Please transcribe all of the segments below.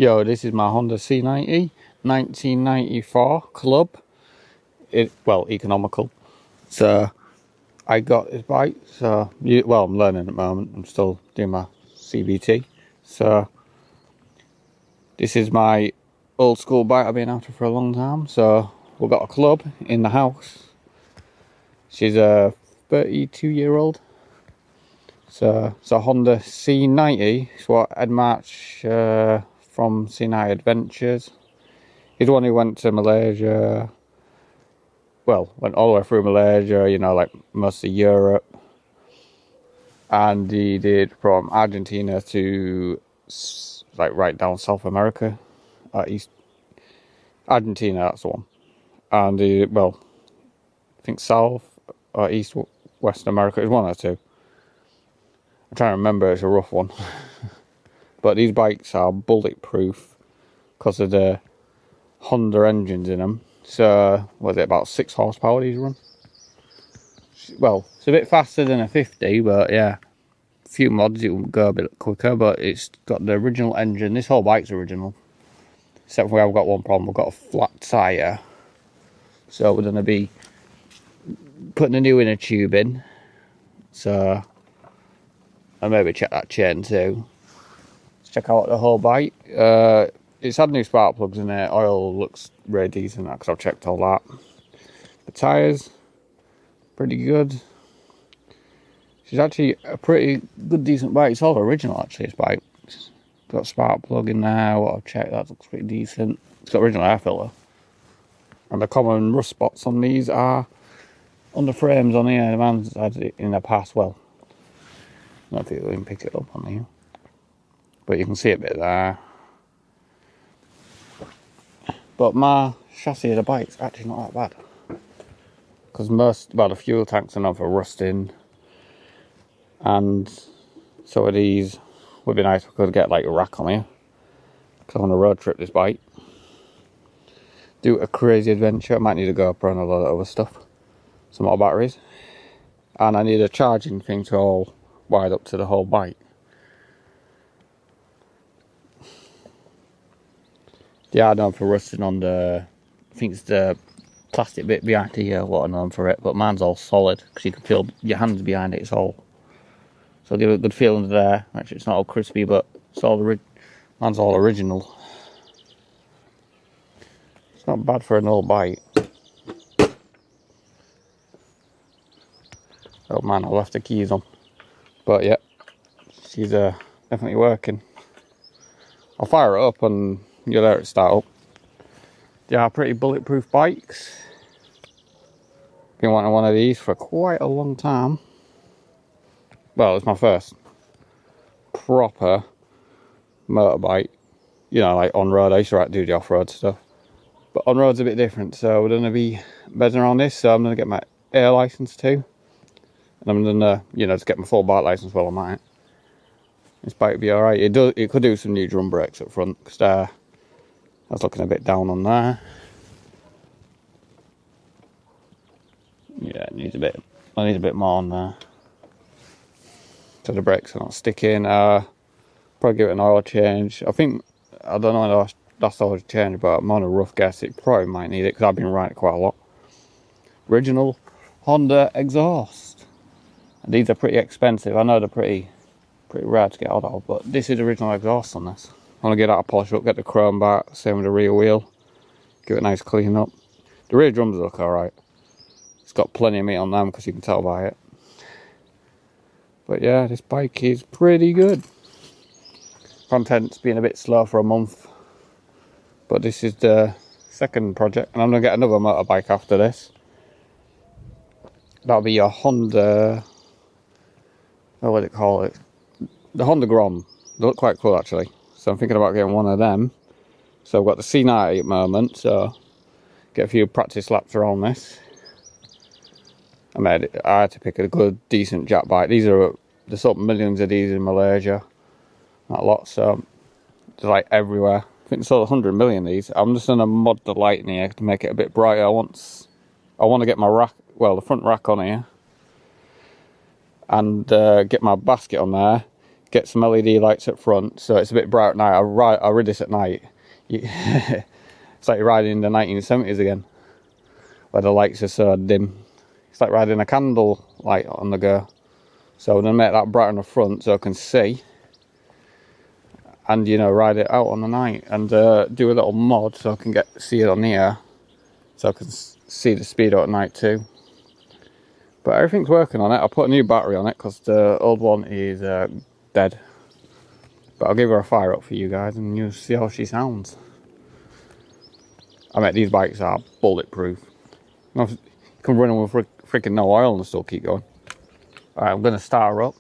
Yo, this is my Honda C90 1994 Club. Well, economical. So I got this bike. So well, I'm learning at the moment. I'm still doing my CBT. So this is my old school bike I've been after for a long time. So we've got a club in the house. She's a 32-year-old. So it's a Honda C90. It's what Ed March from C90 Adventures. He's the one who went to Malaysia. Well, went all the way through Malaysia, you know, like most of Europe. And he did from Argentina to like right down South America. East Argentina, that's the one. And he, well, I think South or East West America is one or two. I'm trying to remember, it's a rough one. But these bikes are bulletproof because of the Honda engines in them. So, was it about 6 horsepower these run? Well, it's a bit faster than a 50, but yeah. A few mods it will go a bit quicker, but it's got the original engine. This whole bike's original. Except for I've got one problem, we've got a flat tyre. So we're going to be putting a new inner tube in. So, I'll maybe check that chain too. Let's check out the whole bike. It's had new spark plugs in it. Oil looks really decent because I've checked all that. The tyres, pretty good. She's actually a pretty good, decent bike. It's all original actually, this bike. It's got a spark plug in there, what I've checked, that looks pretty decent. It's got original air filter. And the common rust spots on these are on the frames on here. The man's had it in the past, well, I don't think we can pick it up on here. But you can see a bit there. But my chassis of the bike's actually not that bad. Because most, well, the fuel tanks are known for rusting. And so are these. Would be nice if we could get like a rack on here. Because I want to road trip this bike. Do a crazy adventure. I might need a GoPro and a lot of other stuff. Some more batteries. And I need a charging thing to all wired up to the whole bike. Yeah, I know for rusting on the, I think it's the plastic bit behind here, what I know for it, but mine's all solid because you can feel your hands behind it. It's all, so give it a good feeling there. Actually, it's not all crispy, but it's all mine's all original. It's not bad for an old bike. Oh man, I left the keys on, but yeah, she's definitely working. I'll fire it up and you'll hear it start up. They are pretty bulletproof bikes. Been wanting one of these for quite a long time. Well, it's my first proper motorbike. You know, like on road. I used to do the off-road stuff. But on road's a bit different, so we're going to be bedding around this. So I'm going to get my air license too. And I'm going to, you know, just get my full bike license while I'm at it. This bike will be alright. It could do some new drum brakes up front, because I was looking a bit down on there. Yeah, it needs a bit. I need a bit more on there. So the brakes are not sticking. Probably give it an oil change. I don't know when the last oil change, but I'm on a rough guess. It probably might need it because I've been riding it quite a lot. Original Honda exhaust. And these are pretty expensive. I know they're pretty rare to get hold of, but this is original exhaust on this. I want to get that polished up, get the chrome back, same with the rear wheel, give it a nice clean up. The rear drums look alright. It's got plenty of meat on them because you can tell by it. But yeah, this bike is pretty good. Content's been a bit slow for a month, but this is the second project, and I'm going to get another motorbike after this. That'll be a Honda, what do they call it? The Honda Grom. They look quite cool actually. So I'm thinking about getting one of them. So I've got the C90 at the moment, so get a few practice laps around this. I had to pick a good, decent jack bike. There's up millions of these in Malaysia. Not a lot, so they're like everywhere. I think there's sold 100 million of these. I'm just going to mod the light in here to make it a bit brighter. I want to get my rack, well, the front rack on here. And get my basket on there. get some LED lights up front, so it's a bit bright at night. I read this at night. It's like you're riding in the 1970s again, where the lights are so dim. It's like riding a candle light on the go. So I'm going to make that bright on the front so I can see. And, you know, ride it out on the night. And do a little mod so I can see it on here. So I can see the speedo at night too. But everything's working on it. I put a new battery on it because the old one is dead. But I'll give her a fire up for you guys and you'll see how she sounds. I mean, these bikes are bulletproof. You can run them with freaking no oil and still keep going. Alright, I'm going to start her up.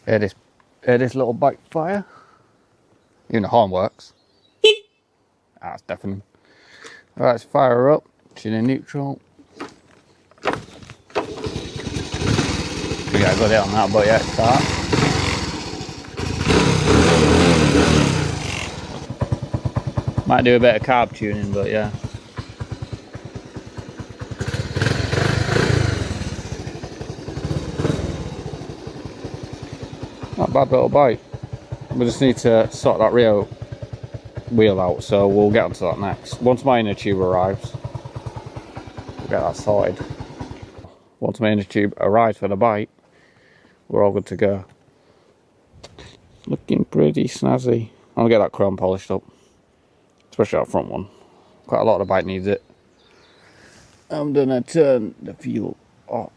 Hear this little bike fire. Even the horn works. That's deafening. Alright, let's fire her up. She's in neutral. We got a good hit on that, but yeah, start. Might do a bit of carb tuning, but yeah. Not a bad little bike. We just need to sort that rear wheel out, so we'll get onto that next. Once my inner tube arrives, we'll get that sorted. Once my inner tube arrives for the bike, we're all good to go. Looking pretty snazzy. I'm gonna get that chrome polished up, especially that front one. Quite a lot of the bike needs it. I'm gonna turn the fuel off.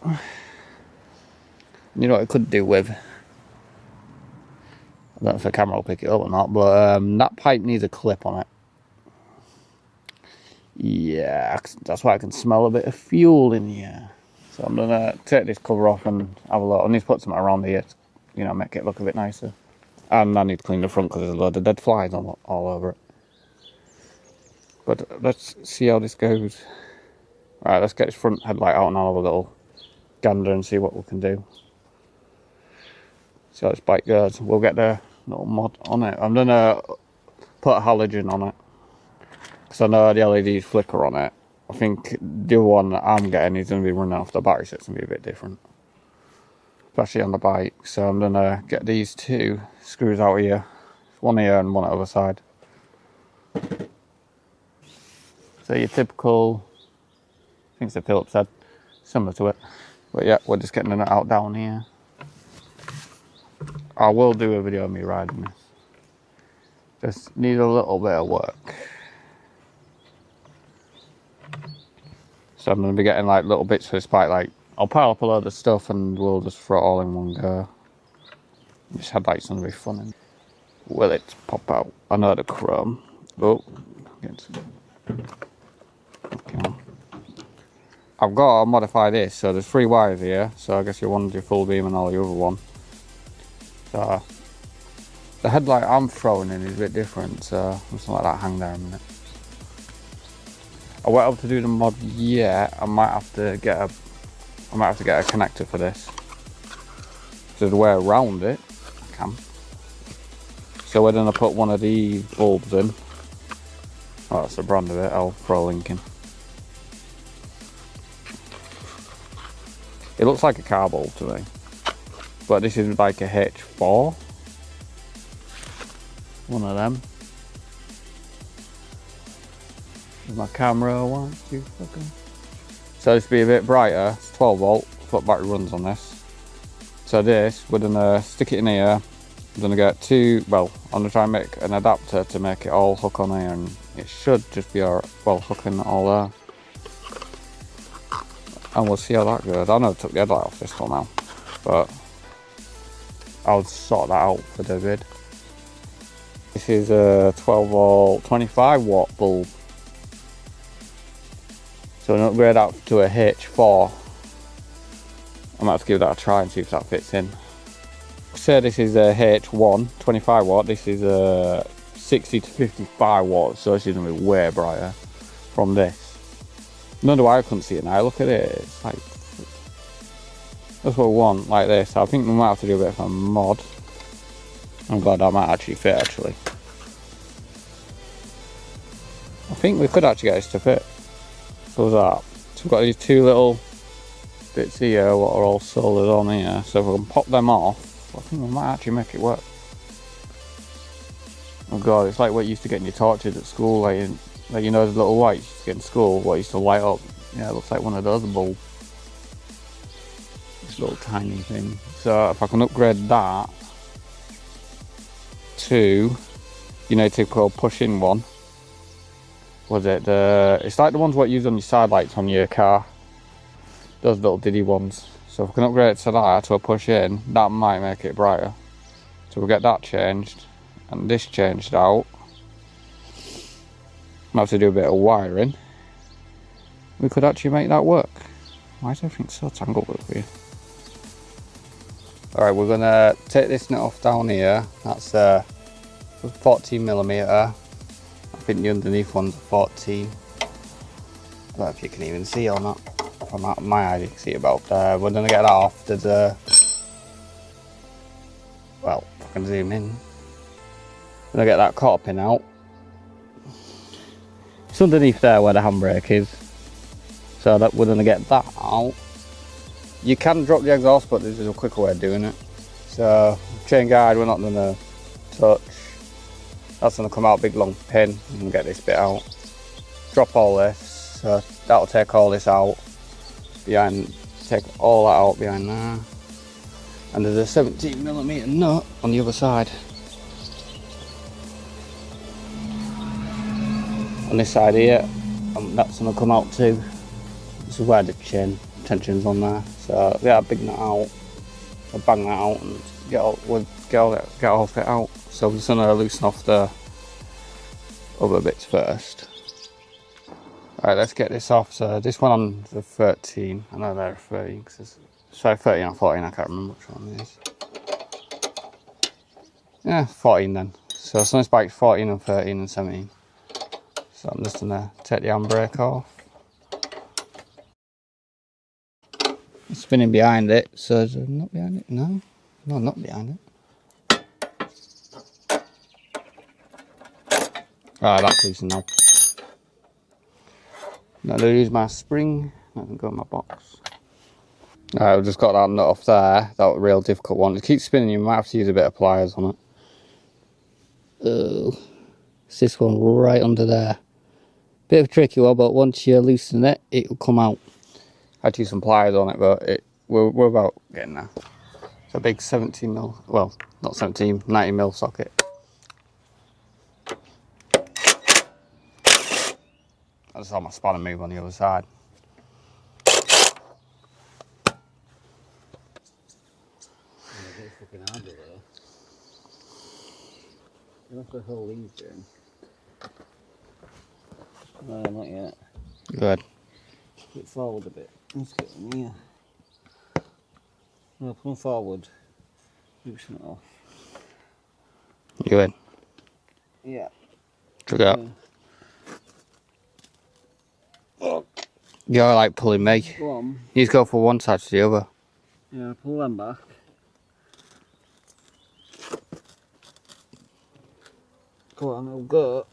You know what I could do with? I don't know if the camera will pick it up or not, but that pipe needs a clip on it. Yeah, that's why I can smell a bit of fuel in here. So I'm gonna take this cover off and have a look. I need to put something around here to, you know, make it look a bit nicer. And I need to clean the front because there's a load of dead flies all over it. But let's see how this goes. Alright, let's get this front headlight out and I'll have a little gander and see what we can do. See how this bike goes. We'll get the little mod on it. I'm gonna put a halogen on it because I know the LEDs flicker on it. I think the other one that I'm getting is going to be running off the battery, so it's going to be a bit different, especially on the bike. So I'm going to get these two screws out here, one here and one at the other side. So your typical, I think it's a Phillips head, similar to it. But yeah, we're just getting it out down here. I will do a video of me riding this. Just need a little bit of work. So I'm going to be getting like little bits for this bike, like I'll pile up a load of stuff and we'll just throw it all in one go. This headlight's going to be fun. Will it pop out? I know the chrome. Oh, okay. I've got to modify this, so there's 3 wires here, so I guess you want your full beam and all your other one. So the headlight I'm throwing in is a bit different, so I'm just let that hang there a minute. I won't be able to do the mod yet. I might have to get a connector for this. There's a way around it. I can. So we're gonna put one of these bulbs in. Oh, that's the brand of it. I'll throw a link in. It looks like a car bulb to me, but this is like a H4. One of them. My camera wants to fucking. So this will be a bit brighter. It's 12 volt. What battery runs on this? So this, we're gonna stick it in here. I'm gonna get two. Well, I'm gonna try and make an adapter to make it all hook on here, and it should just be hooking all there. And we'll see how that goes. I know I took the headlight off this one now, but I'll sort that out for the vid. This is a 12 volt, 25 watt bulb. So I'm going to upgrade that to a H4. I might have to give that a try and see if that fits in. Say this is a H1, 25 watt. This is a 60 to 55 watts, so this is going to be way brighter from this. No wonder why I couldn't see it now. Look at it. It's like, that's what we want, like this. I think we might have to do a bit of a mod. I'm glad that might actually fit, actually. I think we could actually get this to fit. So that. So we've got these two little bits here what are all soldered on here, so if we can pop them off, I think we might actually make it work. Oh god, it's like what you used to get in your torches at school, like you know those little lights you used to get in school, what used to light up. Yeah, it looks like one of those bulbs. This little tiny thing. So if I can upgrade that to, you know, typical push-in one. Was it it's like the ones what you use on your side lights on your car. Those little diddy ones. So if I can upgrade it to that, to a push-in, that might make it brighter. So we'll get that changed. And this changed out. Might have to do a bit of wiring. We could actually make that work. Why is everything so tangled up here? Alright, we're gonna take this nut off down here. That's 14mm. I think the underneath one's 14. I don't know if you can even see or not. From my eye, you can see about there. We're gonna get that off. There's well, if I can zoom in. Gonna get that quarter pin out. It's underneath there where the handbrake is. So that we're gonna get that out. You can drop the exhaust, but this is a quicker way of doing it. So chain guide we're not gonna touch. That's gonna come out big long pin and get this bit out. Drop all this. So that'll take all this out. Behind, take all that out behind there. And there's a 17mm nut on the other side. On this side here, that's going to come out too. This is where the chain tension's on there. So get that big nut out, I'll bang that out and get all of it out. So I'm just going to loosen off the other bits first. Alright, let's get this off. So this one on the 13, I know they're 13, sorry, 13 or 14, I can't remember which one it is. Yeah, 14 then. So some bike's 14 and 13 and 17. So I'm just gonna take the handbrake off. It's spinning behind it, so is it not behind it? No, not behind it. Alright, that's loosened now. Now to use my spring, I can go in my box. Alright, we've just got that nut off there, that was a real difficult one. It keeps spinning, you might have to use a bit of pliers on it. Oh, it's this one right under there. Bit of a tricky one, but once you loosen it, it will come out. I had to use some pliers on it, but we're about getting there. It's a big 17mm, well, not 17, 90mm socket. I just saw my spanner move on the other side. You'll have to hold these in. No, not yet. Good. Put it forward a bit. Let's get in here. No, come forward. Loosen it off. You in? Yeah. Check it out. Oh. You're like pulling me. Go on. You just go from one side to the other. Yeah, pull them back. Go on, I'll go.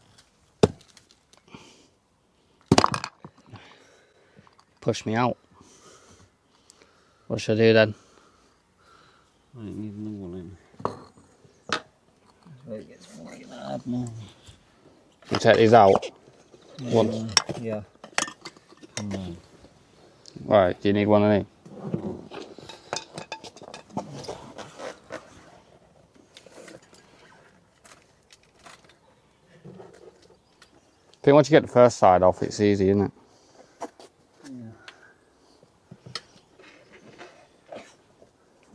Push me out. What should I do then? I need another one in. So it gets more hard now. You take these out? Once? Yeah. Come on. Right, do you need one of these? I think once you get the first side off, it's easy, isn't it?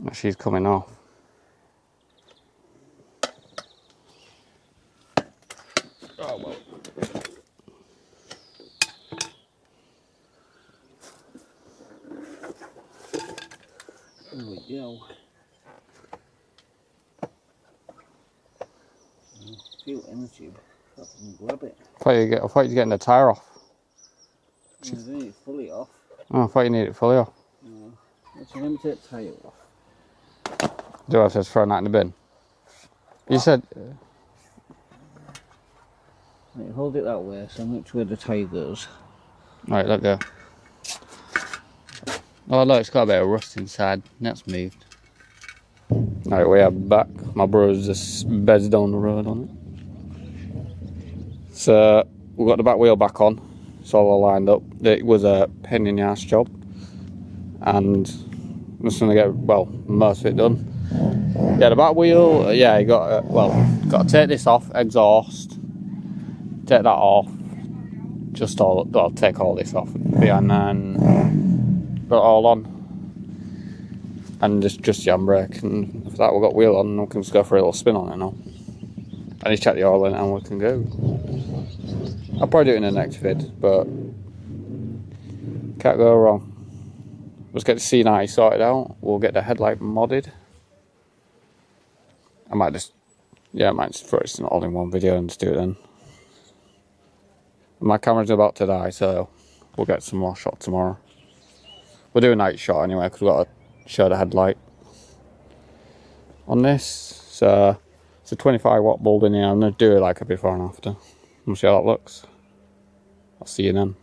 Yeah. She's coming off. Oh well. There we go. Feel it in the tube. Grab it. I thought you were getting the tyre off. I need it fully off. Oh, I thought you needed it fully off. No. So let me take the tyre off. Do I have to throw that in the bin? You said... Right, hold it that way, so I'm not sure where the tyre goes. Right, let go. Oh look, it's got a bit of rust inside. That's moved. Right, we are back. My brother's just beds down the road on it. So we've got the back wheel back on. It's all lined up. It was a pain in the ass job, and I'm just gonna get most of it done. Yeah, the back wheel. Yeah, you got got to take this off. Exhaust. Take that off. Take all this off behind there and put it all on. And just handbrake, and after that we've got wheel on, and we can just go for a little spin on it now. I need to check the oil in it and we can go. I'll probably do it in the next vid, but can't go wrong. Let's get the C90 sorted out. We'll get the headlight modded. I might just throw it all in one video and just do it then. My camera's about to die, so we'll get some more shots tomorrow. We'll do a night shot anyway, because we've got to show the headlight on this. So it's a 25 watt bulb in here. I'm going to do it like a before and after. We'll see how that looks. I'll see you then.